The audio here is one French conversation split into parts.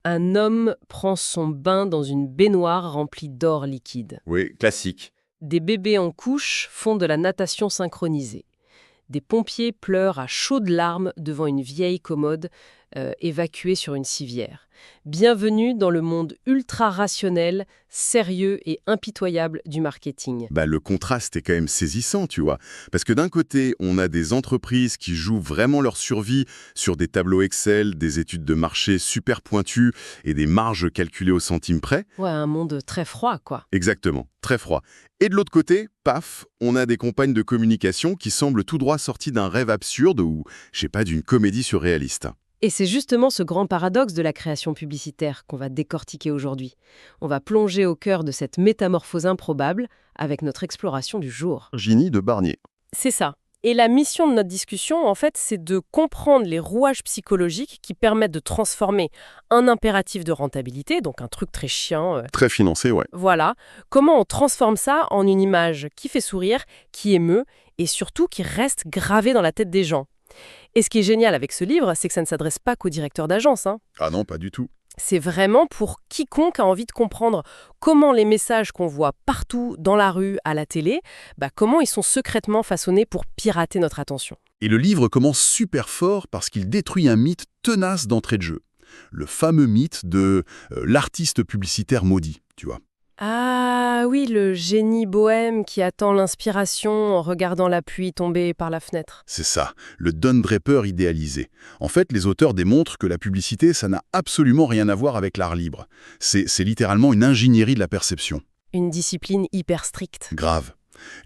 Un homme prend son bain dans une baignoire remplie d'or liquide. Oui, classique. Des bébés en couche font de la natation synchronisée. Des pompiers pleurent à chaudes larmes devant une vieille commode évacuée sur une civière. Bienvenue dans le monde ultra rationnel, sérieux et impitoyable du marketing. Le contraste est quand même saisissant, tu vois. Parce que d'un côté, on a des entreprises qui jouent vraiment leur survie sur des tableaux Excel, des études de marché super pointues et des marges calculées au centime près. Ouais, un monde très froid, quoi. Exactement, très froid. Et de l'autre côté, paf, on a des campagnes de communication qui semblent tout droit sorties d'un rêve absurde ou, je sais pas, d'une comédie surréaliste. Et c'est justement ce grand paradoxe de la création publicitaire qu'on va décortiquer aujourd'hui. On va plonger au cœur de cette métamorphose improbable avec notre exploration du jour. Gini de Barnier. C'est ça. Et la mission de notre discussion, en fait, c'est de comprendre les rouages psychologiques qui permettent de transformer un impératif de rentabilité, donc un truc très chiant. Très financé, ouais. Voilà. Comment on transforme ça en une image qui fait sourire, qui émeut et surtout qui reste gravée dans la tête des gens. Et ce qui est génial avec ce livre, c'est que ça ne s'adresse pas qu'aux directeurs d'agence. Ah non, pas du tout. C'est vraiment pour quiconque a envie de comprendre comment les messages qu'on voit partout, dans la rue, à la télé, comment ils sont secrètement façonnés pour pirater notre attention. Et le livre commence super fort parce qu'il détruit un mythe tenace d'entrée de jeu. Le fameux mythe de l'artiste publicitaire maudit, tu vois. Ah oui, le génie bohème qui attend l'inspiration en regardant la pluie tomber par la fenêtre. C'est ça, le Don Draper idéalisé. En fait, les auteurs démontrent que la publicité, ça n'a absolument rien à voir avec l'art libre. C'est littéralement une ingénierie de la perception. Une discipline hyper stricte. Grave.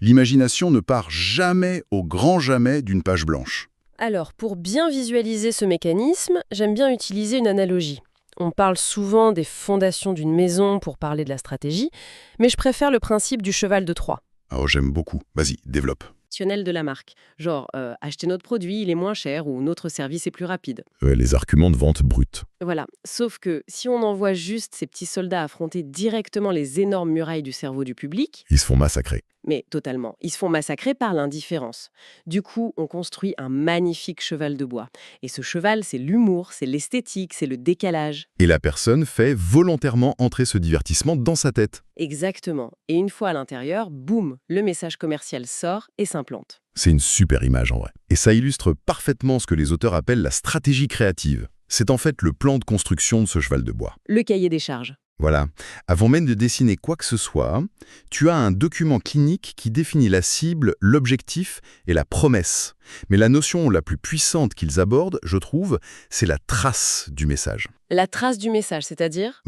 L'imagination ne part jamais, au grand jamais, d'une page blanche. Alors, pour bien visualiser ce mécanisme, j'aime bien utiliser une analogie. On parle souvent des fondations d'une maison pour parler de la stratégie, mais je préfère le principe du cheval de Troie. Oh, j'aime beaucoup. Vas-y, développe. De la marque. Genre, acheter notre produit, il est moins cher ou notre service est plus rapide. Les arguments de vente brutes. Voilà. Sauf que si on envoie juste ces petits soldats affronter directement les énormes murailles du cerveau du public, Ils se font massacrer. mais totalement, ils se font massacrer par l'indifférence. Du coup, on construit un magnifique cheval de bois. Et ce cheval, c'est l'humour, c'est l'esthétique, c'est le décalage. Et la personne fait volontairement entrer ce divertissement dans sa tête. Exactement. Et une fois à l'intérieur, boum, le message commercial sort et s'implante. C'est une super image en vrai. Et ça illustre parfaitement ce que les auteurs appellent la stratégie créative. C'est en fait le plan de construction de ce cheval de bois. Le cahier des charges. Voilà. Avant même de dessiner quoi que ce soit, tu as un document clinique qui définit la cible, l'objectif et la promesse. Mais la notion la plus puissante qu'ils abordent, je trouve, c'est la trace du message. La trace du message, c'est-à-dire ?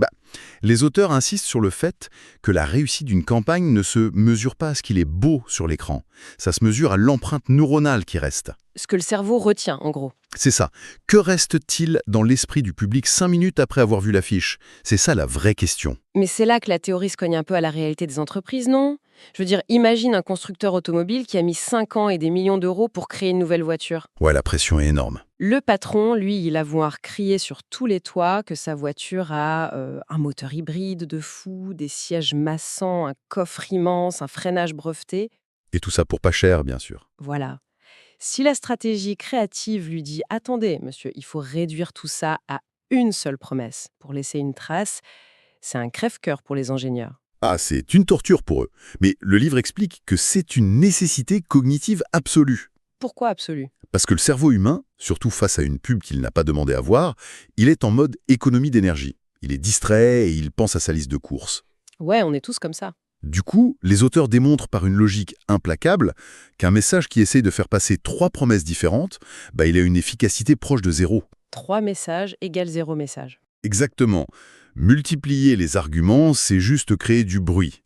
Les auteurs insistent sur le fait que la réussite d'une campagne ne se mesure pas à ce qu'il est beau sur l'écran. Ça se mesure à l'empreinte neuronale qui reste. Ce que le cerveau retient, en gros. C'est ça. Que reste-t-il dans l'esprit du public 5 minutes après avoir vu l'affiche? C'est ça la vraie question. Mais c'est là que la théorie se cogne un peu à la réalité des entreprises, non ? Je veux dire, imagine un constructeur automobile qui a mis 5 ans et des millions d'euros pour créer une nouvelle voiture. Ouais, la pression est énorme. Le patron, lui, il a voir crier sur tous les toits que sa voiture a un moteur hybride de fou, des sièges massants, un coffre immense, un freinage breveté. Et tout ça pour pas cher, bien sûr. Voilà. Si la stratégie créative lui dit « Attendez, monsieur, il faut réduire tout ça à une seule promesse pour laisser une trace », c'est un crève-cœur pour les ingénieurs. Ah, c'est une torture pour eux. Mais le livre explique que c'est une nécessité cognitive absolue. Pourquoi absolu ? Parce que le cerveau humain, surtout face à une pub qu'il n'a pas demandé à voir, il est en mode économie d'énergie. Il est distrait et il pense à sa liste de courses. Ouais, on est tous comme ça. Du coup, les auteurs démontrent par une logique implacable qu'un message qui essaye de faire passer 3 promesses différentes, il a une efficacité proche de 0. 3 messages égale 0 message. Exactement. Multiplier les arguments, c'est juste créer du bruit.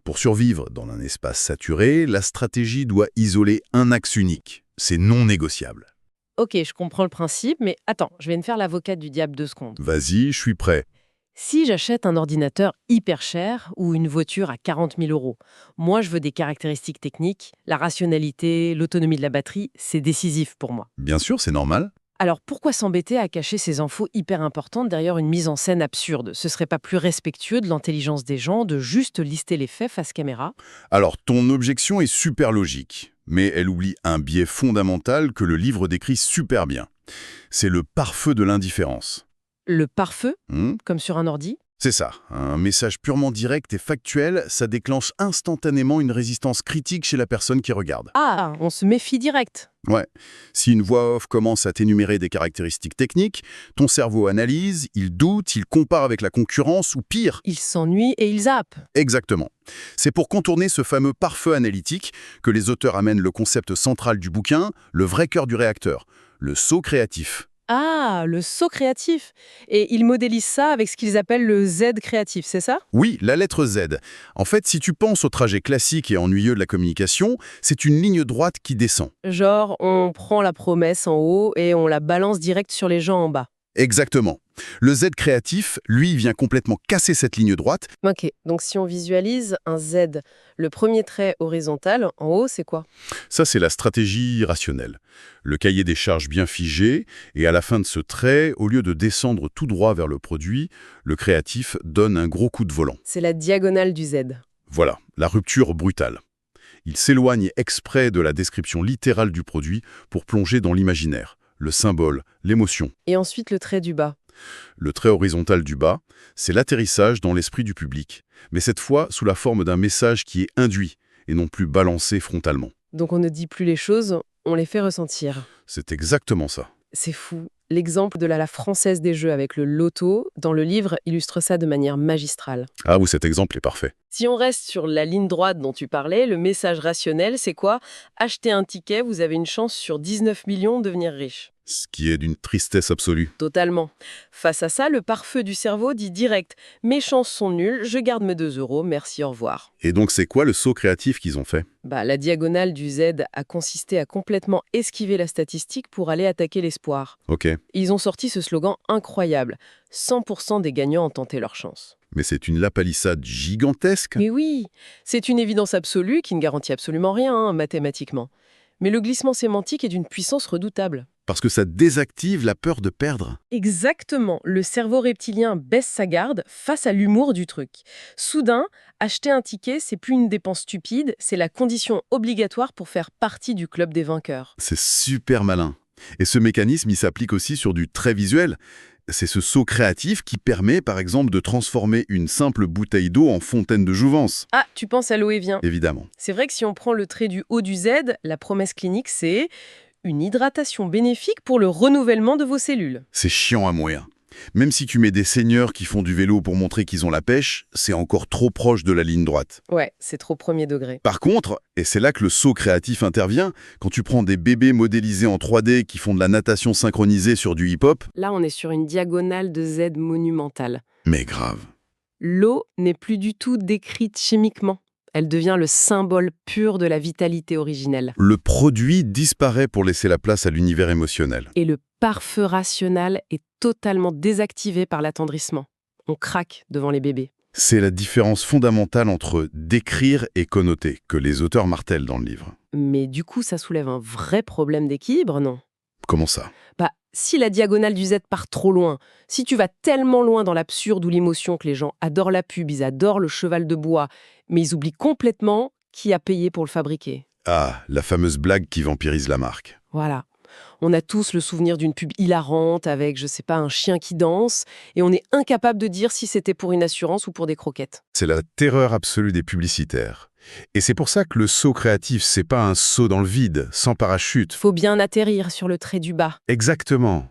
Pour survivre dans un espace saturé, la stratégie doit isoler un axe unique. C'est non négociable. Ok, je comprends le principe, mais attends, je vais me faire l'avocate du diable 2 secondes. Vas-y, je suis prêt. Si j'achète un ordinateur hyper cher ou une voiture à 40 000 €, moi je veux des caractéristiques techniques, la rationalité, l'autonomie de la batterie, c'est décisif pour moi. Bien sûr, c'est normal. Alors pourquoi s'embêter à cacher ces infos hyper importantes derrière une mise en scène absurde ? Ce serait pas plus respectueux de l'intelligence des gens de juste lister les faits face caméra ? Alors, ton objection est super logique, mais elle oublie un biais fondamental que le livre décrit super bien. C'est le pare-feu de l'indifférence. Le pare-feu, Hmm. comme sur un ordi. C'est ça. Un message purement direct et factuel, ça déclenche instantanément une résistance critique chez la personne qui regarde. Ah, on se méfie direct. Ouais. Si une voix off commence à t'énumérer des caractéristiques techniques, ton cerveau analyse, il doute, il compare avec la concurrence ou pire. Ils s'ennuient et ils zappent. Exactement. C'est pour contourner ce fameux pare-feu analytique que les auteurs amènent le concept central du bouquin, le vrai cœur du réacteur, le saut créatif. Ah, le saut créatif. Et ils modélisent ça avec ce qu'ils appellent le Z créatif, c'est ça? Oui, la lettre Z. En fait, si tu penses au trajet classique et ennuyeux de la communication, c'est une ligne droite qui descend. Genre, on prend la promesse en haut et on la balance direct sur les gens en bas. Exactement. Le Z créatif, lui, vient complètement casser cette ligne droite. Ok, donc si on visualise un Z, le premier trait horizontal, en haut, c'est quoi? Ça, c'est la stratégie rationnelle. Le cahier des charges bien figé, et à la fin de ce trait, au lieu de descendre tout droit vers le produit, le créatif donne un gros coup de volant. C'est la diagonale du Z. Voilà, la rupture brutale. Il s'éloigne exprès de la description littérale du produit pour plonger dans l'imaginaire, le symbole, l'émotion. Et ensuite le trait du bas. Le trait horizontal du bas, c'est l'atterrissage dans l'esprit du public, mais cette fois sous la forme d'un message qui est induit et non plus balancé frontalement. Donc on ne dit plus les choses, on les fait ressentir. C'est exactement ça. C'est fou. L'exemple de la Française des Jeux avec le loto, dans le livre, illustre ça de manière magistrale. Ah oui, cet exemple est parfait. Si on reste sur la ligne droite dont tu parlais, le message rationnel, c'est quoi? Achetez un ticket, vous avez une chance sur 19 millions de devenir riche. Ce qui est d'une tristesse absolue. Totalement. Face à ça, le pare-feu du cerveau dit direct « Mes chances sont nulles, je garde mes 2 euros, merci, au revoir ». Et donc c'est quoi le saut créatif qu'ils ont fait? La diagonale du Z a consisté à complètement esquiver la statistique pour aller attaquer l'espoir. Ok, Ils ont sorti ce slogan incroyable. 100% des gagnants ont tenté leur chance. mais c'est une lapalissade gigantesque. Mais oui, c'est une évidence absolue qui ne garantit absolument rien, mathématiquement. Mais le glissement sémantique est d'une puissance redoutable. Parce que ça désactive la peur de perdre. Exactement, le cerveau reptilien baisse sa garde face à l'humour du truc. Soudain, acheter un ticket, c'est plus une dépense stupide, c'est la condition obligatoire pour faire partie du club des vainqueurs. C'est super malin. Et ce mécanisme, il s'applique aussi sur du très visuel. C'est ce saut créatif qui permet, par exemple, de transformer une simple bouteille d'eau en fontaine de jouvence. Ah, tu penses à l'eau et vient. Évidemment. C'est vrai que si on prend le trait du haut du Z, la promesse clinique, c'est une hydratation bénéfique pour le renouvellement de vos cellules. C'est chiant à mourir. Même si tu mets des seigneurs qui font du vélo pour montrer qu'ils ont la pêche, c'est encore trop proche de la ligne droite. Ouais, c'est trop premier degré. Par contre, et c'est là que le saut créatif intervient, quand tu prends des bébés modélisés en 3D qui font de la natation synchronisée sur du hip-hop, Là, on est sur une diagonale de Z monumentale. mais grave. L'eau n'est plus du tout décrite chimiquement. Elle devient le symbole pur de la vitalité originelle. Le produit disparaît pour laisser la place à l'univers émotionnel. Et le pare-feu rationnel est totalement désactivé par l'attendrissement. On craque devant les bébés. C'est la différence fondamentale entre décrire et connoter, que les auteurs martèlent dans le livre. Mais du coup, ça soulève un vrai problème d'équilibre, non? Comment ça? Si la diagonale du Z part trop loin, si tu vas tellement loin dans l'absurde ou l'émotion que les gens adorent la pub, ils adorent le cheval de bois, mais ils oublient complètement qui a payé pour le fabriquer. Ah, la fameuse blague qui vampirise la marque. Voilà. On a tous le souvenir d'une pub hilarante avec, je sais pas, un chien qui danse, et on est incapable de dire si c'était pour une assurance ou pour des croquettes. C'est la terreur absolue des publicitaires. Et c'est pour ça que le saut créatif, c'est pas un saut dans le vide, sans parachute. Faut bien atterrir sur le trait du bas. Exactement.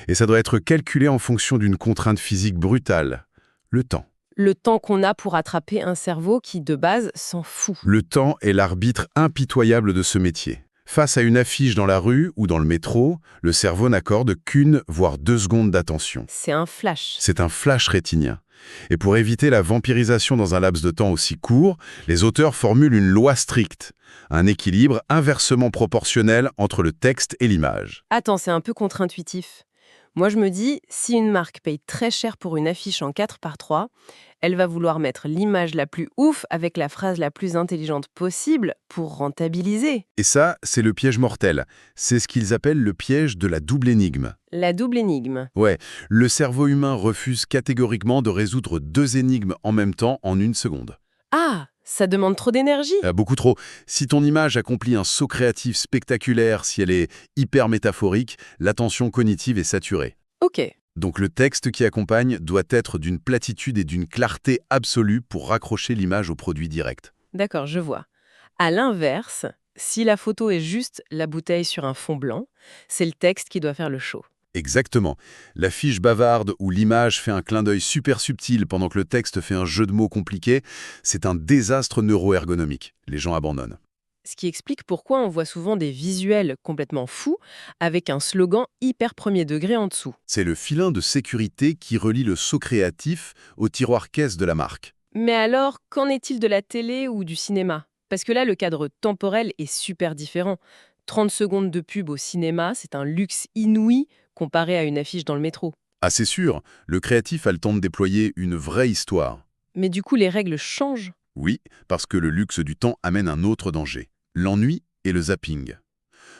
Et ça doit être calculé en fonction d'une contrainte physique brutale. Le temps. Le temps qu'on a pour attraper un cerveau qui, de base, s'en fout. Le temps est l'arbitre impitoyable de ce métier. Face à une affiche dans la rue ou dans le métro, le cerveau n'accorde qu'une, voire 2 secondes d'attention. C'est un flash. C'est un flash rétinien. Et pour éviter la vampirisation dans un laps de temps aussi court, les auteurs formulent une loi stricte, un équilibre inversement proportionnel entre le texte et l'image. Attends, c'est un peu contre-intuitif. Moi, je me dis, si une marque paye très cher pour une affiche en 4x3, elle va vouloir mettre l'image la plus ouf avec la phrase la plus intelligente possible pour rentabiliser. Et ça, c'est le piège mortel. C'est ce qu'ils appellent le piège de la double énigme. La double énigme. Ouais, le cerveau humain refuse catégoriquement de résoudre 2 énigmes en même temps en 1 seconde. Ah, ça demande trop d'énergie. Beaucoup trop. Si ton image accomplit un saut créatif spectaculaire, si elle est hyper métaphorique, l'attention cognitive est saturée. Ok, Donc le texte qui accompagne doit être d'une platitude et d'une clarté absolue pour raccrocher l'image au produit direct. D'accord, je vois. À l'inverse, si la photo est juste la bouteille sur un fond blanc, c'est le texte qui doit faire le show. Exactement. La fiche bavarde où l'image fait un clin d'œil super subtil pendant que le texte fait un jeu de mots compliqué, c'est un désastre neuroergonomique. Les gens abandonnent. Ce qui explique pourquoi on voit souvent des visuels complètement fous avec un slogan hyper premier degré en dessous. C'est le filin de sécurité qui relie le saut créatif au tiroir caisse de la marque. Mais alors, qu'en est-il de la télé ou du cinéma? Parce que là, le cadre temporel est super différent. 30 secondes de pub au cinéma, c'est un luxe inouï comparé à une affiche dans le métro. Ah, c'est sûr, le créatif a le temps de déployer une vraie histoire. Mais du coup, les règles changent. Oui, parce que le luxe du temps amène un autre danger, l'ennui et le zapping.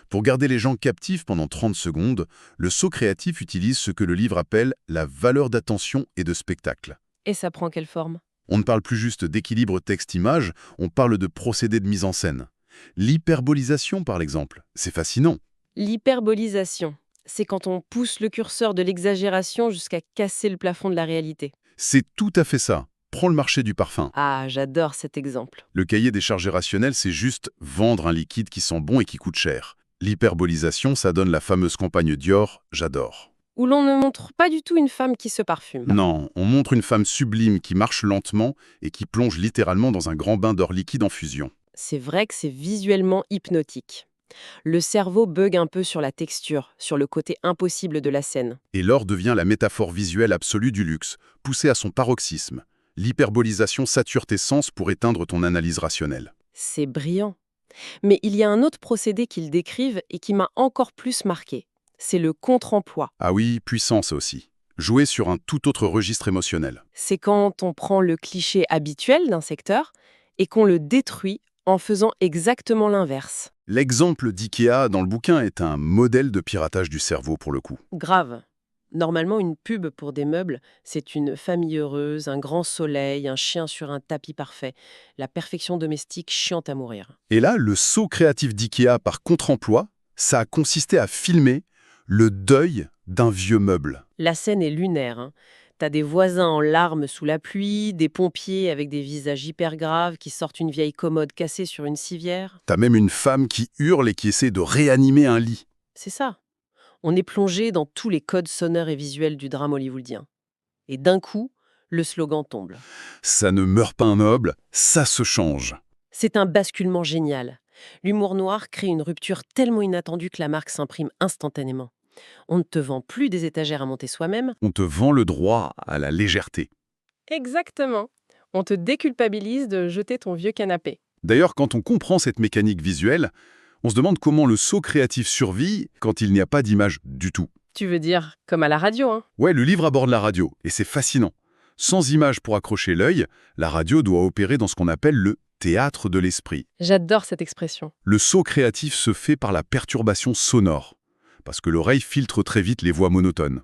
Pour garder les gens captifs pendant 30 secondes, le saut créatif utilise ce que le livre appelle la valeur d'attention et de spectacle. Et ça prend quelle forme? On ne parle plus juste d'équilibre texte-image, on parle de procédé de mise en scène. L'hyperbolisation, par exemple, c'est fascinant. L'hyperbolisation, c'est quand on pousse le curseur de l'exagération jusqu'à casser le plafond de la réalité. C'est tout à fait ça. Prends le marché du parfum. Ah, j'adore cet exemple. Le cahier des charges rationnelles, c'est juste vendre un liquide qui sent bon et qui coûte cher. L'hyperbolisation, ça donne la fameuse campagne Dior, j'adore. Où l'on ne montre pas du tout une femme qui se parfume. Non, on montre une femme sublime qui marche lentement et qui plonge littéralement dans un grand bain d'or liquide en fusion. C'est vrai que c'est visuellement hypnotique. Le cerveau bug un peu sur la texture, sur le côté impossible de la scène. Et l'or devient la métaphore visuelle absolue du luxe, poussée à son paroxysme. L'hyperbolisation sature tes sens pour éteindre ton analyse rationnelle. C'est brillant. Mais il y a un autre procédé qu'ils décrivent et qui m'a encore plus marqué. C'est le contre-emploi. Ah oui, puissance aussi. Jouer sur un tout autre registre émotionnel. C'est quand on prend le cliché habituel d'un secteur et qu'on le détruit en faisant exactement l'inverse. L'exemple d'IKEA dans le bouquin est un modèle de piratage du cerveau pour le coup. Grave. Normalement, une pub pour des meubles, c'est une famille heureuse, un grand soleil, un chien sur un tapis parfait. La perfection domestique chiante à mourir. Et là, le saut créatif d'IKEA par contre-emploi, ça a consisté à filmer le deuil d'un vieux meuble. La scène est lunaire, hein. T'as des voisins en larmes sous la pluie, des pompiers avec des visages hyper graves qui sortent une vieille commode cassée sur une civière. T'as même une femme qui hurle et qui essaie de réanimer un lit. C'est ça. On est plongé dans tous les codes sonores et visuels du drame hollywoodien. Et d'un coup, le slogan tombe. Ça ne meurt pas un noble, ça se change. C'est un basculement génial. L'humour noir crée une rupture tellement inattendue que la marque s'imprime instantanément. On ne te vend plus des étagères à monter soi-même. On te vend le droit à la légèreté. Exactement. On te déculpabilise de jeter ton vieux canapé. D'ailleurs, quand on comprend cette mécanique visuelle, on se demande comment le saut créatif survit quand il n'y a pas d'image du tout. Tu veux dire comme à la radio, hein? Ouais, le livre aborde la radio, et c'est fascinant. Sans image pour accrocher l'œil, la radio doit opérer dans ce qu'on appelle le théâtre de l'esprit. J'adore cette expression. Le saut créatif se fait par la perturbation sonore, parce que l'oreille filtre très vite les voix monotones.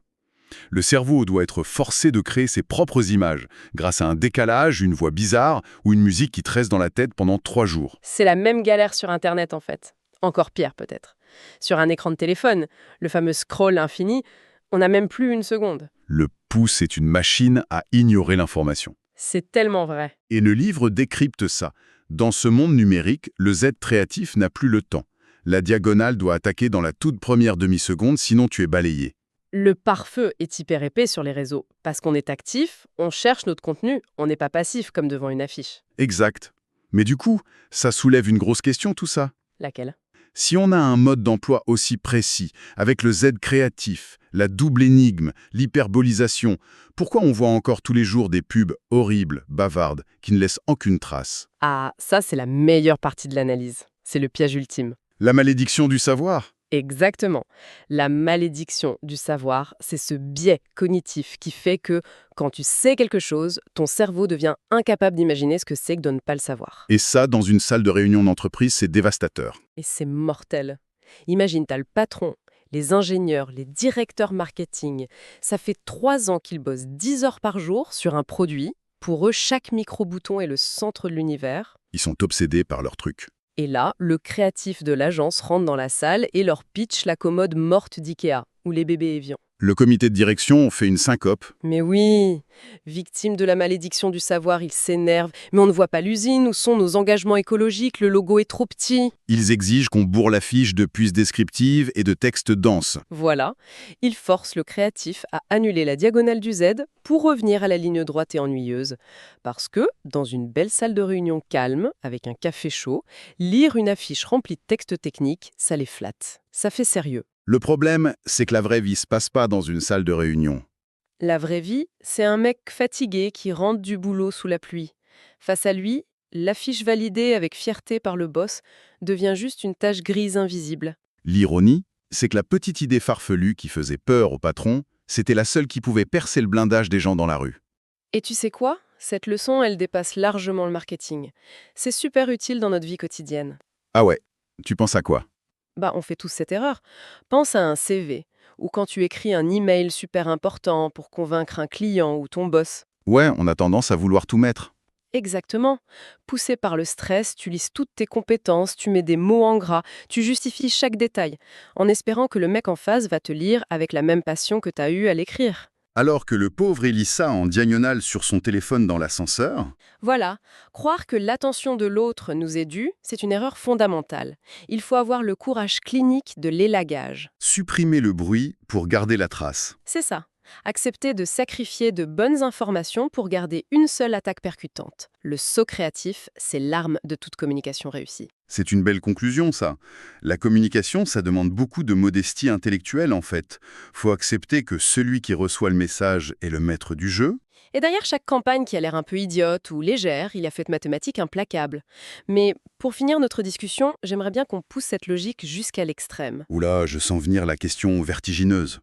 Le cerveau doit être forcé de créer ses propres images, grâce à un décalage, une voix bizarre ou une musique qui te reste dans la tête pendant 3 jours. C'est la même galère sur Internet en fait. Encore pire peut-être. Sur un écran de téléphone, le fameux scroll infini, on n'a même plus une seconde. Le pouce est une machine à ignorer l'information. C'est tellement vrai. Et le livre décrypte ça. Dans ce monde numérique, le Z créatif n'a plus le temps. La diagonale doit attaquer dans la toute première demi-seconde, sinon tu es balayé. Le pare-feu est hyper épais sur les réseaux. Parce qu'on est actif, on cherche notre contenu, on n'est pas passif comme devant une affiche. Exact. Mais du coup, ça soulève une grosse question tout ça. Laquelle? Si on a un mode d'emploi aussi précis, avec le Z créatif, la double énigme, l'hyperbolisation, pourquoi on voit encore tous les jours des pubs horribles, bavardes, qui ne laissent aucune trace? Ah, ça c'est la meilleure partie de l'analyse. C'est le piège ultime. La malédiction du savoir? Exactement. La malédiction du savoir, c'est ce biais cognitif qui fait que, quand tu sais quelque chose, ton cerveau devient incapable d'imaginer ce que c'est que de ne pas le savoir. Et ça, dans une salle de réunion d'entreprise, c'est dévastateur. Et c'est mortel. Imagine, t'as le patron, les ingénieurs, les directeurs marketing. Ça fait 3 ans qu'ils bossent 10 heures par jour sur un produit. Pour eux, chaque micro-bouton est le centre de l'univers. Ils sont obsédés par leur truc. Et là, le créatif de l'agence rentre dans la salle et leur pitch la commode morte d'IKEA, ou les bébés Evian. Le comité de direction fait une syncope. Mais oui, victime de la malédiction du savoir, il s'énerve. Mais on ne voit pas l'usine, où sont nos engagements écologiques, le logo est trop petit. Ils exigent qu'on bourre la fiche de puces descriptives et de textes denses. Voilà, il force le créatif à annuler la diagonale du Z pour revenir à la ligne droite et ennuyeuse. Parce que, dans une belle salle de réunion calme, avec un café chaud, lire une affiche remplie de textes techniques, ça les flatte. Ça fait sérieux. Le problème, c'est que la vraie vie se passe pas dans une salle de réunion. La vraie vie, c'est un mec fatigué qui rentre du boulot sous la pluie. Face à lui, l'affiche validée avec fierté par le boss devient juste une tache grise invisible. L'ironie, c'est que la petite idée farfelue qui faisait peur au patron, c'était la seule qui pouvait percer le blindage des gens dans la rue. Et tu sais quoi? Cette leçon, elle dépasse largement le marketing. C'est super utile dans notre vie quotidienne. Ah ouais, tu penses à quoi? On fait tous cette erreur. Pense à un CV, ou quand tu écris un email super important pour convaincre un client ou ton boss. Ouais, on a tendance à vouloir tout mettre. Exactement. Poussé par le stress, tu lises toutes tes compétences, tu mets des mots en gras, tu justifies chaque détail, en espérant que le mec en face va te lire avec la même passion que tu as eue à l'écrire. Alors que le pauvre lit ça en diagonale sur son téléphone dans l'ascenseur, Voilà, croire que l'attention de l'autre nous est due, c'est une erreur fondamentale. Il faut avoir le courage clinique de l'élagage. supprimer le bruit pour garder la trace. C'est ça. Accepter de sacrifier de bonnes informations pour garder une seule attaque percutante. Le saut créatif, c'est l'arme de toute communication réussie. C'est une belle conclusion, ça. La communication, ça demande beaucoup de modestie intellectuelle, en fait. Faut accepter que celui qui reçoit le message est le maître du jeu. Et derrière chaque campagne qui a l'air un peu idiote ou légère, il y a fait de mathématiques implacable. Mais pour finir notre discussion, j'aimerais bien qu'on pousse cette logique jusqu'à l'extrême. Oula, je sens venir la question vertigineuse.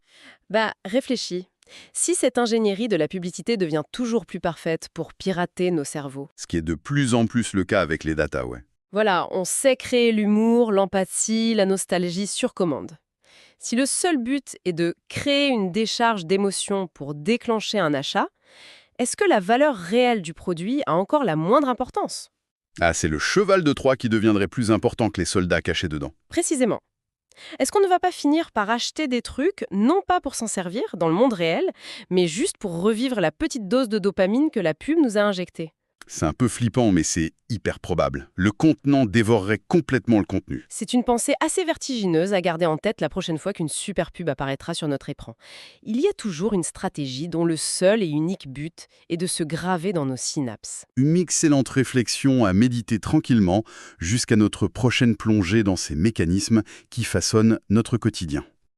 Réfléchis. Si cette ingénierie de la publicité devient toujours plus parfaite pour pirater nos cerveaux, Ce qui est de plus en plus le cas avec les data, ouais. voilà, on sait créer l'humour, l'empathie, la nostalgie sur commande. Si le seul but est de créer une décharge d'émotions pour déclencher un achat, est-ce que la valeur réelle du produit a encore la moindre importance? Ah, c'est le cheval de Troie qui deviendrait plus important que les soldats cachés dedans. Précisément. Est-ce qu'on ne va pas finir par acheter des trucs, non pas pour s'en servir dans le monde réel, mais juste pour revivre la petite dose de dopamine que la pub nous a injectée? C'est un peu flippant, mais c'est hyper probable. Le contenant dévorerait complètement le contenu. C'est une pensée assez vertigineuse à garder en tête la prochaine fois qu'une super pub apparaîtra sur notre écran. Il y a toujours une stratégie dont le seul et unique but est de se graver dans nos synapses. Une excellente réflexion à méditer tranquillement jusqu'à notre prochaine plongée dans ces mécanismes qui façonnent notre quotidien.